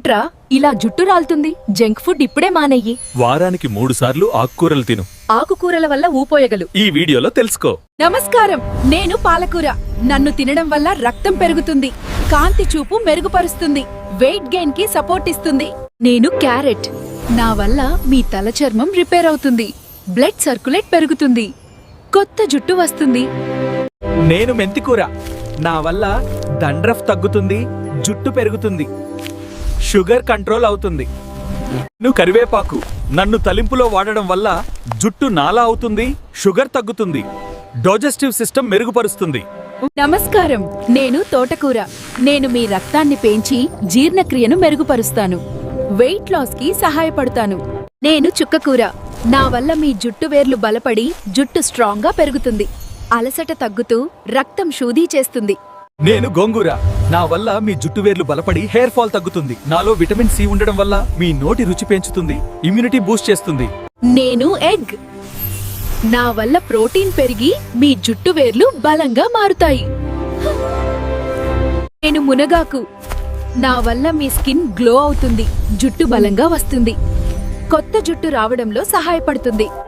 ఏంట్రా ఇలా జుట్టు రాలుతుంది? జంక్ ఫుడ్ ఇప్పుడే మానెయ్యి. వారానికి 3 సార్లు ఆకుకూరలు తిను. ఆకుకూరల వల్ల ఊపోయగలు. ఈ వీడియోలో తెలుసుకో. నమస్కారం, నేను పాలకూర. నన్ను తినడం వల్ల రక్తం పెరుగుతుంది, కాంతి చూపు మెరుగుపరుస్తుంది, వెయిట్ గెయిన్ కి సపోర్ట్ ఇస్తుంది. నేను క్యారెట్. నా వల్ల మీ తల చర్మం రిపేర్ అవుతుంది, బ్లడ్ సర్క్యులేట్ పెరుగుతుంది, కొత్త జుట్టు వస్తుంది. నేను మెంతికూర. నా వల్ల డండ్రఫ్ తగ్గుతుంది, జుట్టు పెరుగుతుంది, షుగర్ కంట్రోల్ అవుతుంది. నువ్వు కరివేపాకు. నన్ను తలింపులో వాడడం వల్ల జుట్టు నాలా అవుతుంది, షుగర్ తగ్గుతుంది, డైజెస్టివ్ సిస్టమ్ మెరుగుపరుస్తుంది. నమస్కారం, నేను తోటకూర. నేను మీ రక్తాన్ని పెంచి జీర్ణక్రియను మెరుగుపరుస్తాను, వెయిట్ లాస్ కి సహాయపడతాను. నేను చుక్కకూర. నా వల్ల మీ జుట్టు వేర్లు బలపడి జుట్టు స్ట్రాంగ్ గా పెరుగుతుంది, అలసట తగ్గుతూ రక్తం శుద్ధి చేస్తుంది. నేను గోంగూర. నా వల్ల మీ జుట్టు వేర్లు బలపడి హెయిర్ ఫాల్ తగ్గుతుంది. నాలో విటమిన్ సి ఉండడం వల్ల మీ నోటి రుచి పెంచుతుంది, ఇమ్యూనిటీ బూస్ట్ చేస్తుంది. నేను ఎగ్. నా వల్ల ప్రోటీన్ పెరిగి మీ జుట్టు వేర్లు బలంగా మారుతాయి. నేను మునగాకు. నా వల్ల మీ స్కిన్ గ్లో అవుతుంది, జుట్టు బలంగా వస్తుంది, కొత్త జుట్టు రావడంలో సహాయపడుతుంది.